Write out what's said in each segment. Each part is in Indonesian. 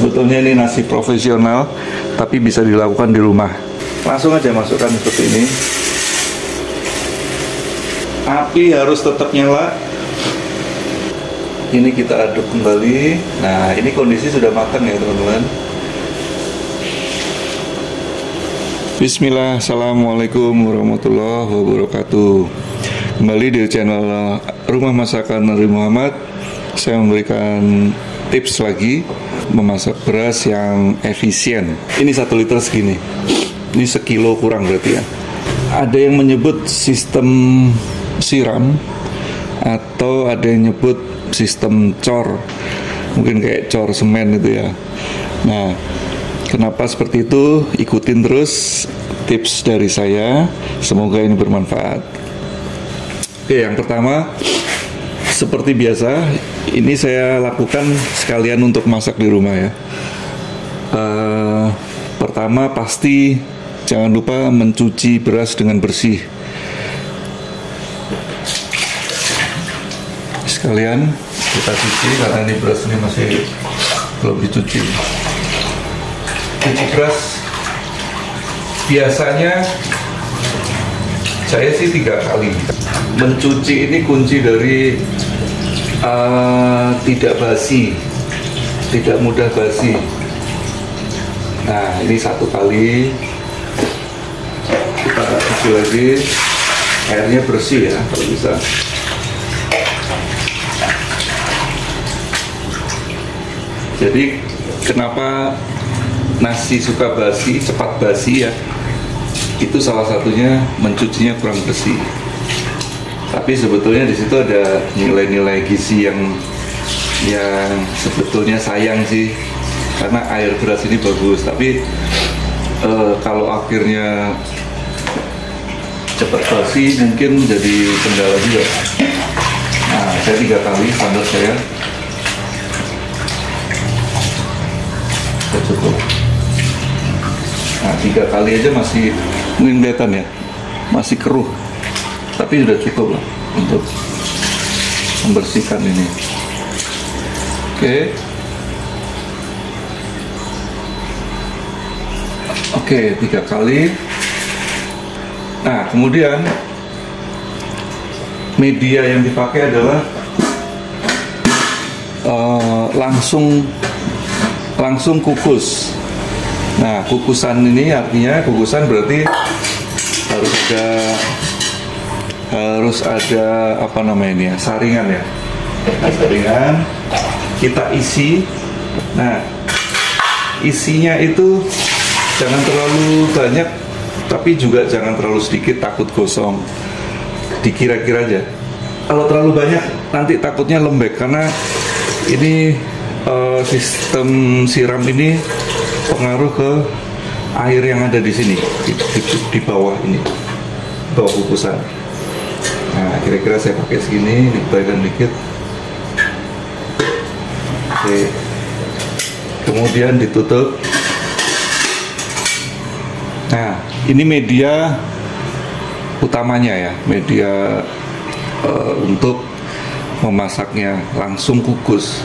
Sebetulnya ini nasi profesional, tapi bisa dilakukan di rumah. Langsung aja masukkan seperti ini. Api harus tetap nyala. Ini kita aduk kembali. Nah, ini kondisi sudah matang ya teman-teman. Bismillah, assalamualaikum warahmatullahi wabarakatuh. Kembali di channel Rumah Masakan Andri Muhammad. Saya memberikan tips lagi memasak beras yang efisien. Ini 1 liter segini. Ini sekilo kurang berarti ya. Ada yang menyebut sistem siram, atau ada yang nyebut sistem cor, mungkin kayak cor semen itu ya. Nah, kenapa seperti itu? Ikutin terus tips dari saya, semoga ini bermanfaat. Oke, yang pertama, seperti biasa, ini saya lakukan sekalian untuk masak di rumah ya. Pertama, pasti jangan lupa mencuci beras dengan bersih. Sekalian kita cuci karena ini beras ini masih belum dicuci. Cuci beras biasanya saya sih 3 kali. Mencuci ini kunci dari tidak basi, tidak mudah basi. Nah, ini 1 kali. Kita cuci lagi, airnya bersih ya kalau bisa. Jadi kenapa nasi suka basi, cepat basi ya? Itu salah satunya mencucinya kurang bersih. Tapi sebetulnya di situ ada nilai-nilai gizi yang sebetulnya sayang sih, karena air beras ini bagus. Tapi kalau akhirnya cepat basi mungkin jadi kendala juga. Nah, saya 3 kali standar saya. Cukup. Nah, 3 kali aja masih mungkin kelihatan ya, masih keruh, tapi sudah cukup lah untuk membersihkan ini. Oke, 3 kali. Nah, kemudian media yang dipakai adalah langsung kukus. Nah, kukusan ini artinya, kukusan berarti harus ada apa namanya ini ya, saringan ya. Nah, saringan kita isi. Nah, isinya itu jangan terlalu banyak, tapi juga jangan terlalu sedikit, takut gosong. Dikira-kira aja. Kalau terlalu banyak nanti takutnya lembek, karena ini sistem siram ini pengaruh ke air yang ada di sini, di bawah ini, bawah kukusan. Nah, kira-kira saya pakai segini, diberikan dikit. Oke, kemudian ditutup. Nah, ini media utamanya ya, media untuk memasaknya, langsung kukus.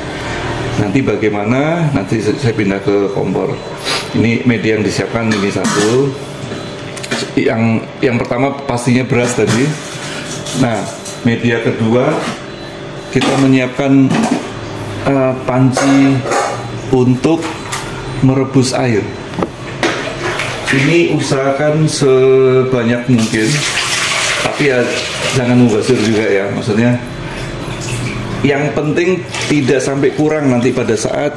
Nanti bagaimana? Nanti saya pindah ke kompor. Ini media yang disiapkan, ini 1. Yang pertama pastinya beras tadi. Nah, media kedua kita menyiapkan panci untuk merebus air. Ini usahakan sebanyak mungkin, tapi ya jangan mubazir juga ya. Maksudnya yang penting tidak sampai kurang nanti pada saat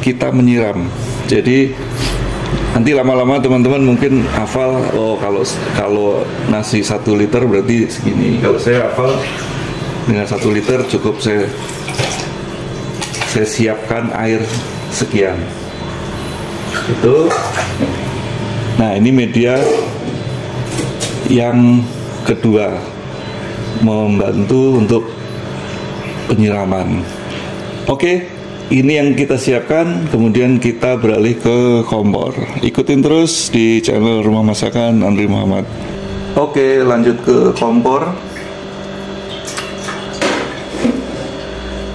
kita menyiram. Jadi nanti lama-lama teman-teman mungkin hafal, oh kalau nasi 1 liter berarti segini. Kalau saya hafal dengan 1 liter cukup saya siapkan air sekian. Itu. Nah, ini media yang kedua, membantu untuk penyiraman. Oke, ini yang kita siapkan, kemudian kita beralih ke kompor. Ikutin terus di channel Rumah Masakan Andri Muhammad. Oke, lanjut ke kompor.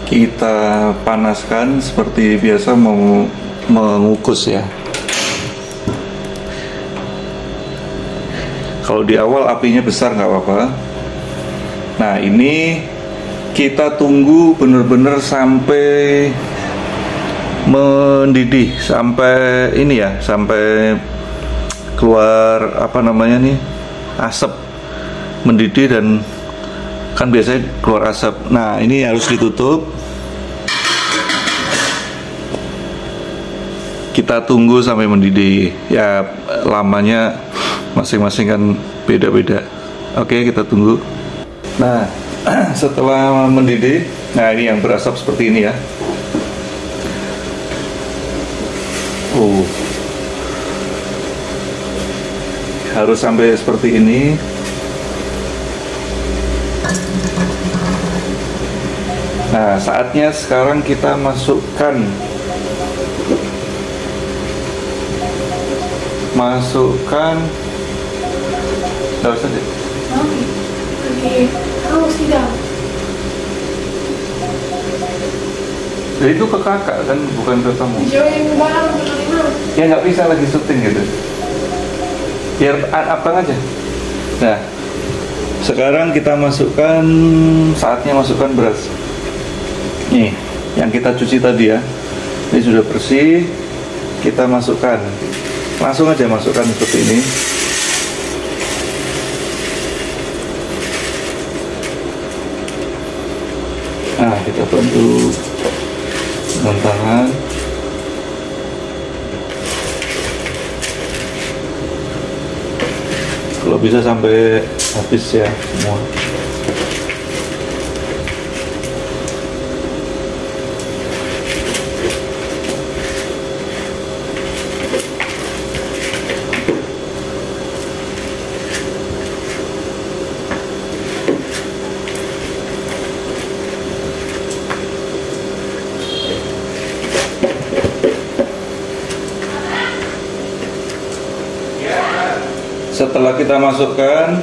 kita panaskan seperti biasa mau mengukus ya. Kalau di awal apinya besar nggak apa-apa. Nah ini kita tunggu bener-bener sampai mendidih, sampai ini ya, sampai keluar apa namanya nih, asap, mendidih dan kan biasanya keluar asap. Nah ini harus ditutup. Kita tunggu sampai mendidih. Ya lamanya masing-masing kan beda-beda. Oke, kita tunggu. Nah setelah mendidih, nah ini yang berasap seperti ini ya. Harus sampai seperti ini. Nah saatnya sekarang kita masukkan nggak usah deh. Jadi itu ke kakak kan, bukan ke kamu. Ya nggak bisa lagi syuting gitu. Biar abang aja. Nah sekarang kita masukkan, saatnya masukkan beras. Nih yang kita cuci tadi ya, ini sudah bersih. Kita masukkan, langsung aja masukkan seperti ini. Nah kita bantu dengan tangan. Kalau bisa sampai habis ya semua. Setelah kita masukkan,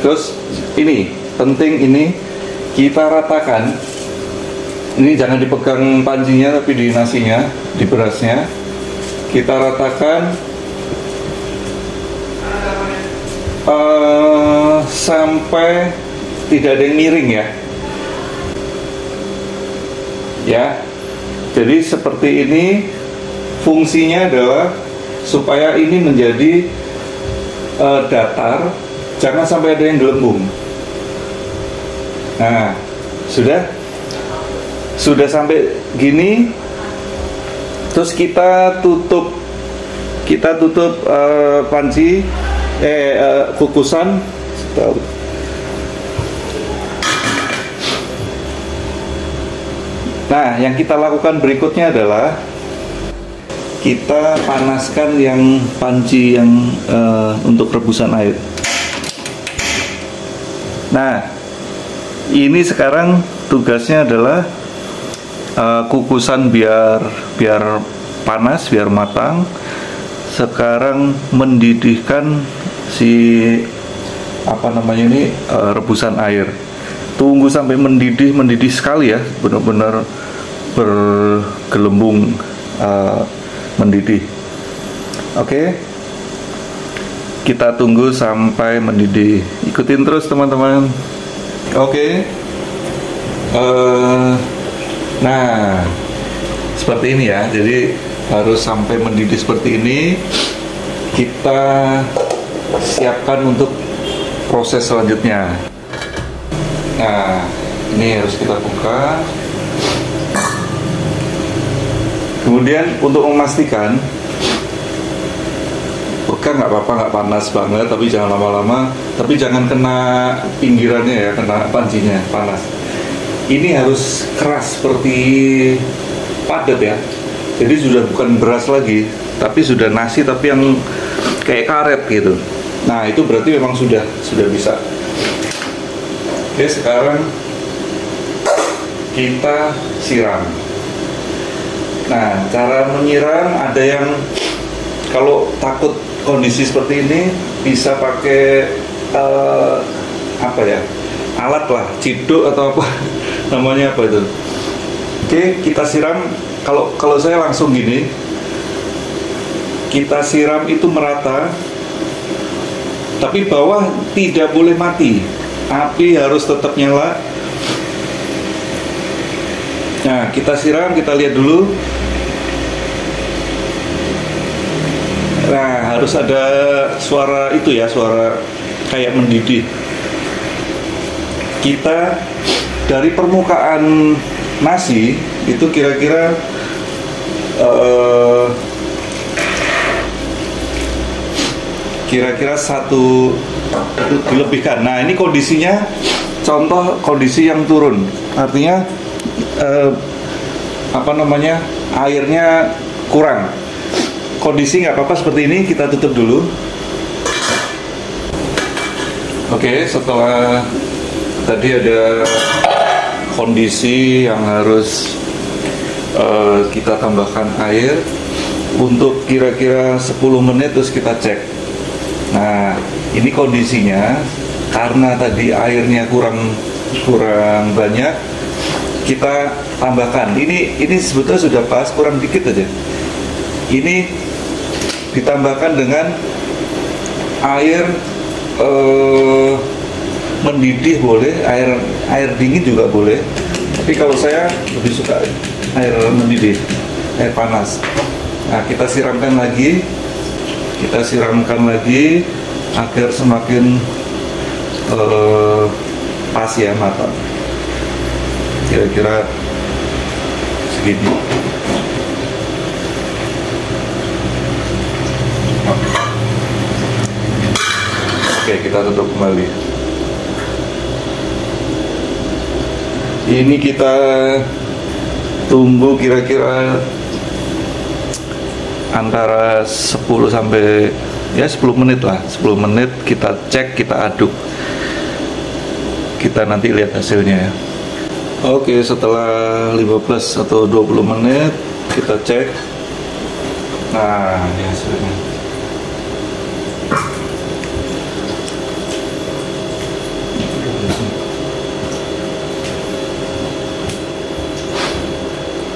terus ini penting, ini kita ratakan. Ini jangan dipegang pancinya tapi di nasinya, di berasnya kita ratakan sampai tidak ada yang miring ya. Ya, jadi seperti ini. Fungsinya adalah supaya ini menjadi datar, jangan sampai ada yang gelembung. Nah, sudah sampai gini, terus kita tutup panci, kukusan. Nah, yang kita lakukan berikutnya adalah kita panaskan yang panci yang untuk rebusan air. Nah, ini sekarang tugasnya adalah kukusan biar panas, biar matang. Sekarang mendidihkan si rebusan air. Tunggu sampai mendidih sekali ya, benar-benar bergelembung. Mendidih. Oke. Kita tunggu sampai mendidih. Ikutin terus teman-teman. Oke. Nah, seperti ini ya. Jadi harus sampai mendidih seperti ini. Kita siapkan untuk proses selanjutnya. Nah, ini harus kita buka. Kemudian untuk memastikan, pegang nggak apa-apa, nggak panas banget, tapi jangan lama-lama, tapi jangan kena pinggirannya ya, kena pancinya, panas. Ini harus keras seperti padat ya. Jadi sudah bukan beras lagi, tapi sudah nasi, tapi yang kayak karet gitu. Nah itu berarti memang sudah bisa. Oke, sekarang kita siram. Nah, cara menyiram ada yang kalau takut kondisi seperti ini bisa pakai alat lah, ciduk atau apa namanya apa itu. Oke, kita siram. Kalau saya langsung gini, kita siram itu merata, tapi bawah tidak boleh mati, api harus tetap nyala. Nah, kita siram, kita lihat dulu. Nah, harus ada suara itu ya, suara kayak mendidih. Kita dari permukaan nasi itu kira-kira satu itu dilebihkan. Nah, ini kondisinya contoh kondisi yang turun, artinya airnya kurang. Kondisi nggak apa-apa seperti ini, kita tutup dulu. Oke, setelah tadi ada kondisi yang harus kita tambahkan air untuk kira-kira 10 menit, terus kita cek. Nah, ini kondisinya karena tadi airnya kurang banyak, kita tambahkan. Ini sebetulnya sudah pas, kurang dikit aja. Ini ditambahkan dengan air mendidih boleh, air dingin juga boleh. Tapi kalau saya lebih suka air mendidih, air panas. Nah, kita siramkan lagi agar semakin pas ya matang. Kira-kira segini. Oke, kita tutup kembali. Ini kita tunggu kira-kira antara 10 sampai 10 menit lah. 10 menit kita cek, kita aduk. Kita nanti lihat hasilnya ya. Oke, setelah 15 atau 20 menit kita cek. Nah, ini hasilnya.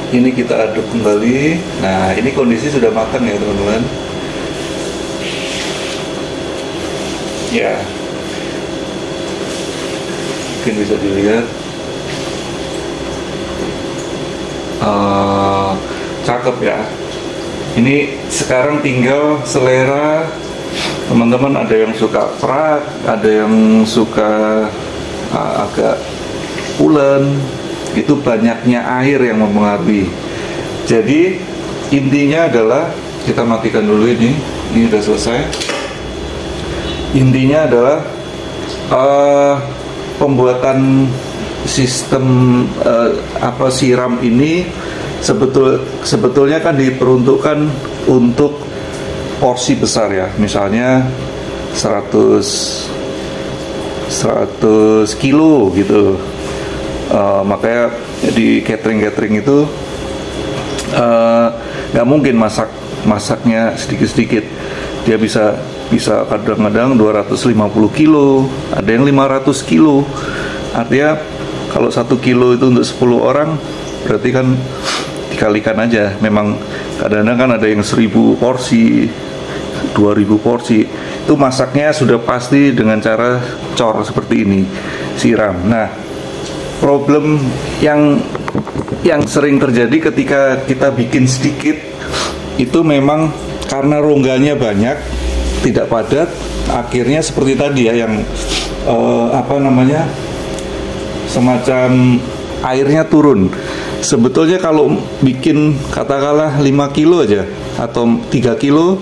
Ini kita aduk kembali. Nah, ini kondisi sudah matang ya teman-teman. Ya, mungkin bisa dilihat. Cakep ya. Ini sekarang tinggal selera teman-teman. Ada yang suka perak, ada yang suka agak pulen. Itu banyaknya air yang mempengaruhi. Jadi intinya adalah, kita matikan dulu ini udah selesai. Intinya adalah pembuatan sistem siram ini sebetulnya kan diperuntukkan untuk porsi besar ya, misalnya 100 kilo gitu. Makanya di catering itu nggak mungkin masaknya sedikit-sedikit. Dia bisa kadang-kadang 250 kilo, ada yang 500 kilo. Artinya kalau 1 kilo itu untuk 10 orang, berarti kan dikalikan aja. Memang kadang-kadang kan ada yang 1000 porsi, 2000 porsi. Itu masaknya sudah pasti dengan cara cor seperti ini, siram. Nah, problem yang sering terjadi ketika kita bikin sedikit itu memang karena rongganya banyak, tidak padat, akhirnya seperti tadi ya, yang semacam airnya turun. Sebetulnya kalau bikin katakanlah 5 kilo aja atau 3 kilo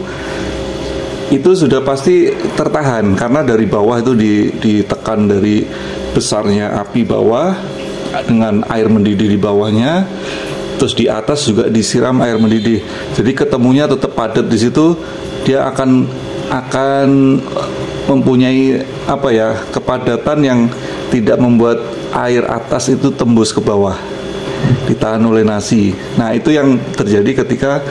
itu sudah pasti tertahan, karena dari bawah itu ditekan dari besarnya api bawah dengan air mendidih di bawahnya, terus di atas juga disiram air mendidih. Jadi ketemunya tetap padat di situ. Dia akan mempunyai kepadatan yang tidak membuat air atas itu tembus ke bawah, ditahan oleh nasi. Nah, itu yang terjadi ketika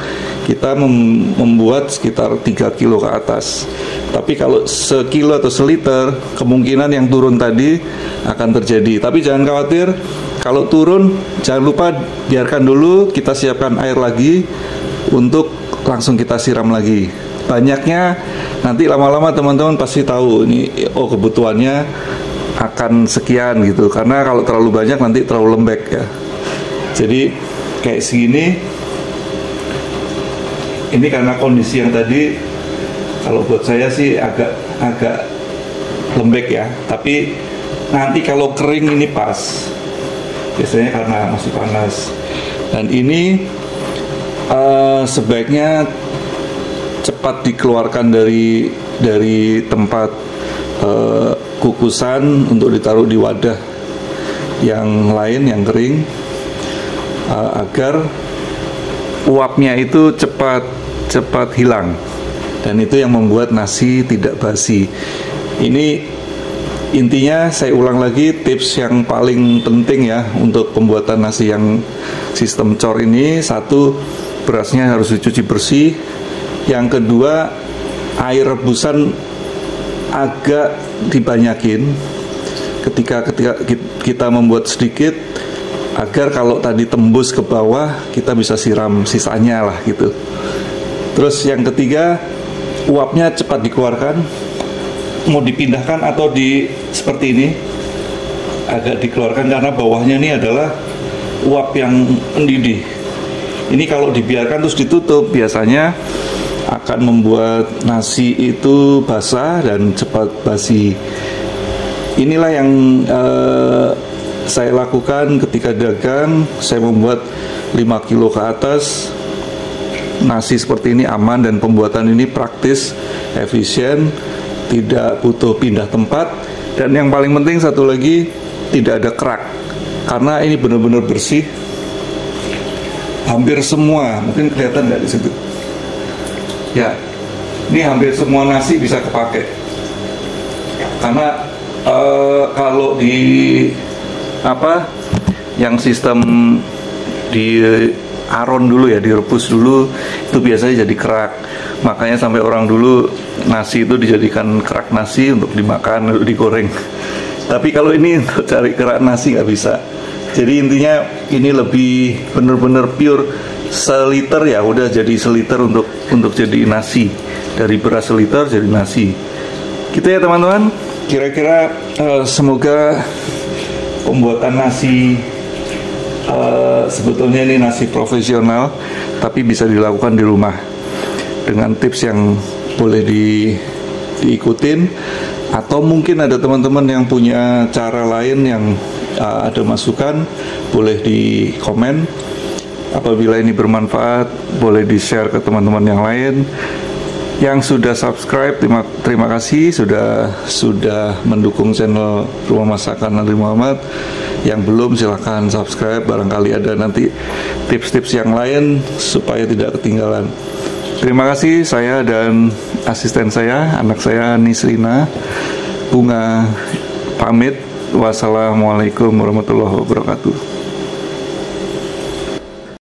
kita membuat sekitar 3 kilo ke atas. Tapi kalau sekilo atau seliter, kemungkinan yang turun tadi akan terjadi. Tapi jangan khawatir, kalau turun jangan lupa biarkan dulu, kita siapkan air lagi untuk langsung kita siram lagi. Banyaknya nanti lama-lama teman-teman pasti tahu ini, oh kebutuhannya akan sekian gitu. Karena kalau terlalu banyak nanti terlalu lembek ya. Jadi kayak segini. Ini karena kondisi yang tadi, kalau buat saya sih agak lembek ya. Tapi nanti kalau kering ini pas. Biasanya karena masih panas. Dan ini sebaiknya cepat dikeluarkan dari tempat kukusan untuk ditaruh di wadah yang lain yang kering, agar uapnya itu cepat hilang, dan itu yang membuat nasi tidak basi. Ini intinya saya ulang lagi, tips yang paling penting ya untuk pembuatan nasi yang sistem cor ini. Satu, berasnya harus dicuci bersih. Yang kedua, air rebusan agak dibanyakin ketika kita membuat sedikit, agar kalau tadi tembus ke bawah kita bisa siram sisanya lah gitu. Terus yang ketiga, uapnya cepat dikeluarkan. Mau dipindahkan atau seperti ini, agak dikeluarkan karena bawahnya ini adalah uap yang mendidih. Ini kalau dibiarkan terus ditutup, biasanya akan membuat nasi itu basah dan cepat basi. Inilah yang saya lakukan ketika dagang. Saya membuat 5 kilo ke atas. Nasi seperti ini aman, dan pembuatan ini praktis, efisien, tidak butuh pindah tempat. Dan yang paling penting satu lagi, tidak ada kerak, karena ini benar-benar bersih. Hampir semua, mungkin kelihatan nggak di situ? Ya, ini hampir semua nasi bisa kepake. Karena kalau di yang sistem di aron dulu ya, direbus dulu, itu biasanya jadi kerak. Makanya sampai orang dulu nasi itu dijadikan kerak nasi untuk dimakan, untuk digoreng. Tapi kalau ini untuk cari kerak nasi nggak bisa. Jadi intinya ini lebih benar-benar pure, seliter ya udah jadi seliter untuk jadi nasi. Dari beras seliter jadi nasi. Gitu ya teman-teman. Kira-kira semoga pembuatan nasi, sebetulnya ini nasi profesional, tapi bisa dilakukan di rumah dengan tips yang boleh diikutin. Atau mungkin ada teman-teman yang punya cara lain yang ada masukan, boleh di komen. Apabila ini bermanfaat, boleh di-share ke teman-teman yang lain. Yang sudah subscribe, terima kasih sudah mendukung channel Rumah Masakan Nabi Muhammad. Yang belum, silahkan subscribe, barangkali ada nanti tips-tips yang lain supaya tidak ketinggalan. Terima kasih, saya dan asisten saya, anak saya Nisrina Bunga pamit. Wassalamualaikum warahmatullahi wabarakatuh.